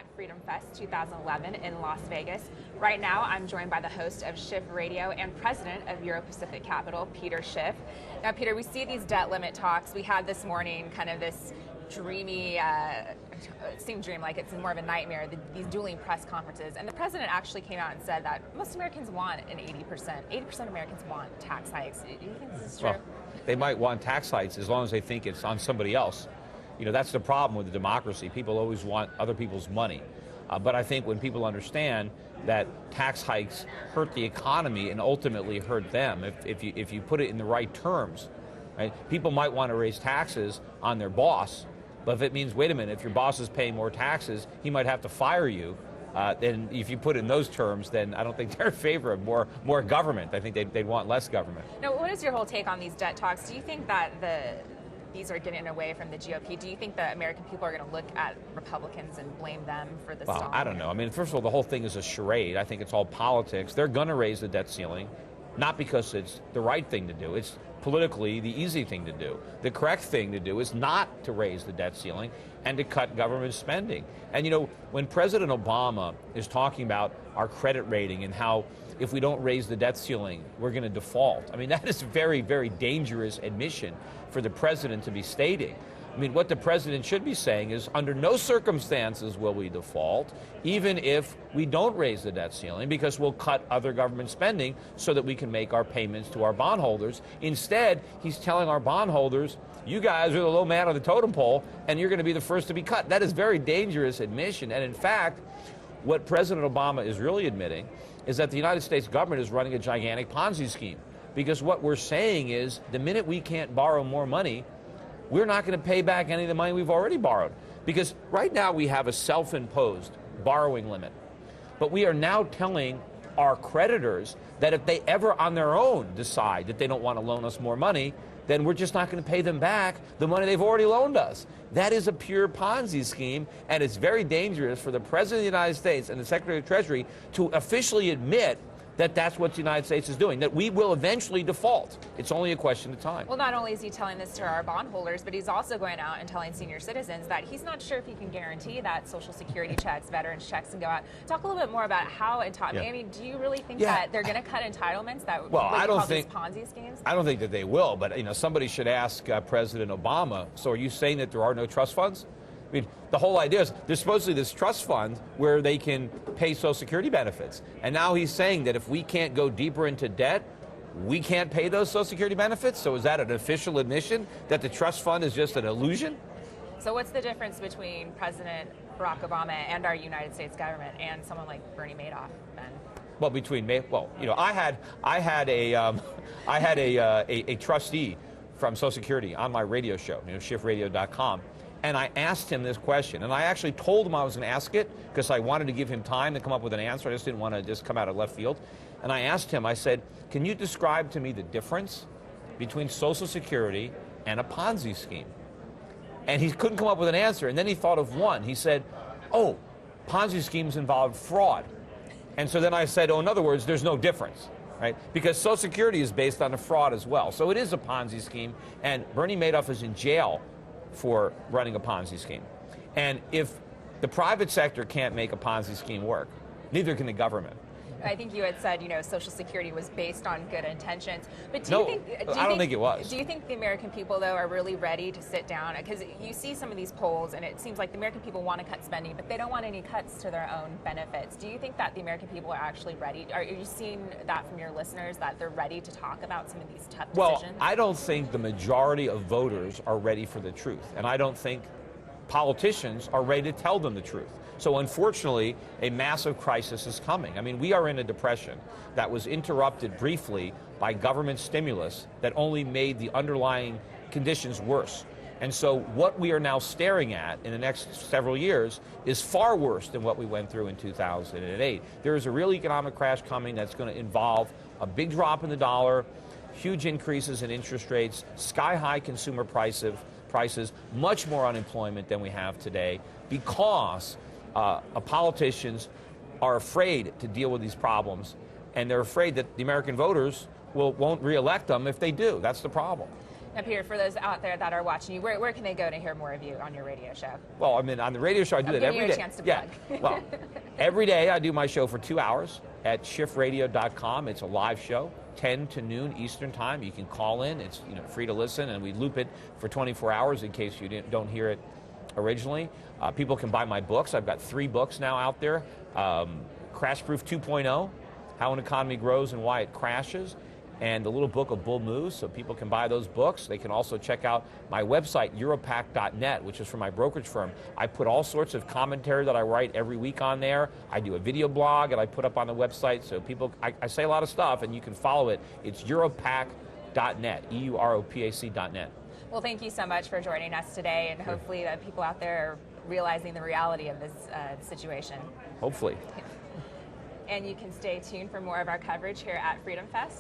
at FreedomFest 2011 in Las Vegas. Right now, I'm joined by the host of Schiff Radio and president of Euro-Pacific Capital, Peter Schiff. Now, Peter, we see these debt limit talks. We had this morning kind of this dreamy, it seemed dream-like, it's more of a nightmare, these dueling press conferences. And the president actually came out and said that most Americans want an 80% of Americans want tax hikes. Do you think this is true? Well, they might want tax hikes as long as they think it's on somebody else. You know, that's the problem with the democracy. People always want other people's money. But I think when people understand that tax hikes hurt the economy and ultimately hurt them, if you put it in the right terms, right? People might want to raise taxes on their boss, but if it means, wait a minute, if your boss is paying more taxes, he might have to fire you, then if you put it in those terms, then I don't think they're in favor of more government. I think they'd want less government. Now, what is your whole take on these debt talks? Do you think that these are getting away from the GOP? Do you think the American people are going to look at Republicans and blame them for this? Well, I don't know. I mean, first of all, the whole thing is a charade. I think it's all politics. They're going to raise the debt ceiling, not because it's the right thing to do. It's politically the easy thing to do. The correct thing to do is not to raise the debt ceiling and to cut government spending. And you know, when President Obama is talking about our credit rating and how if we don't raise the debt ceiling, we're going to default, I mean, that is a very, very dangerous admission for the president to be stating. I mean, what the president should be saying is, under no circumstances will we default, even if we don't raise the debt ceiling, because we'll cut other government spending so that we can make our payments to our bondholders. Instead, he's telling our bondholders, you guys are the low man on the totem pole, and you're going to be the first to be cut. That is very dangerous admission. And in fact, what President Obama is really admitting is that the United States government is running a gigantic Ponzi scheme. Because what we're saying is, the minute we can't borrow more money, we're not going to pay back any of the money we've already borrowed. Because right now we have a self-imposed borrowing limit. But we are now telling our creditors that if they ever on their own decide that they don't want to loan us more money, then we're just not going to pay them back the money they've already loaned us. That is a pure Ponzi scheme, and it's very dangerous for the President of the United States and the Secretary of the Treasury to officially admit that that's what the United States is doing, that we will eventually default. It's only a question of time. Well, not only is he telling this to our bondholders, but he's also going out and telling senior citizens that he's not sure if he can guarantee that Social Security checks, veterans checks can go out. Talk a little bit more about how, I mean, do you really think that they're going to cut entitlements, that I don't think these Ponzi schemes? I don't think that they will, but you know, somebody should ask President Obama, so are you saying that there are no trust funds? I mean, the whole idea is there's supposedly this trust fund where they can pay Social Security benefits. And now he's saying that if we can't go deeper into debt, we can't pay those Social Security benefits? So is that an official admission that the trust fund is just an illusion? So what's the difference between President Barack Obama and our United States government and someone like Bernie Madoff, then? Well, you know, I had a trustee from Social Security on my radio show, you know, schiffradio.com. And I asked him this question, and I actually told him I was going to ask it because I wanted to give him time to come up with an answer. I just didn't want to just come out of left field. And I asked him, I said, can you describe to me the difference between Social Security and a Ponzi scheme? And he couldn't come up with an answer. And then he thought of one. He said, oh, Ponzi schemes involve fraud. And so then I said, oh, in other words, there's no difference. Right? Because Social Security is based on a fraud as well. So it is a Ponzi scheme, and Bernie Madoff is in jail for running a Ponzi scheme. And if the private sector can't make a Ponzi scheme work, neither can the government. I think you had said, you know, Social Security was based on good intentions. But I don't think it was. Do you think the American people, though, are really ready to sit down? Because you see some of these polls, and it seems like the American people want to cut spending, but they don't want any cuts to their own benefits. Do you think that the American people are actually ready? Are you seeing that from your listeners, that they're ready to talk about some of these tough decisions? Well, I don't think the majority of voters are ready for the truth. And I don't think politicians are ready to tell them the truth. So unfortunately, a massive crisis is coming. I mean, we are in a depression that was interrupted briefly by government stimulus that only made the underlying conditions worse. And so what we are now staring at in the next several years is far worse than what we went through in 2008. There is a real economic crash coming that's going to involve a big drop in the dollar, huge increases in interest rates, sky-high consumer prices, much more unemployment than we have today, because politicians are afraid to deal with these problems, and they're afraid that the American voters won't re-elect them if they do. That's the problem. Now, Peter, for those out there that are watching you, where can they go to hear more of you on your radio show? Well, I mean, on the radio show, I do that every day. Give you a chance to plug. Well, every day I do my show for 2 hours at schiffradio.com. It's a live show, 10 to noon Eastern time. You can call in. It's free to listen, and we loop it for 24 hours in case you don't hear it originally. People can buy my books. I've got 3 books now out there. Crash Proof 2.0, How an Economy Grows and Why It Crashes, and the little book of bull moves, so people can buy those books. They can also check out my website, europac.net, which is from my brokerage firm. I put all sorts of commentary that I write every week on there. I do a video blog that I put up on the website, so people, I say a lot of stuff, and you can follow it. It's europac.net, EUROPAC.net. Well, thank you so much for joining us today, and hopefully that people out there are realizing the reality of this situation. Hopefully. And you can stay tuned for more of our coverage here at FreedomFest.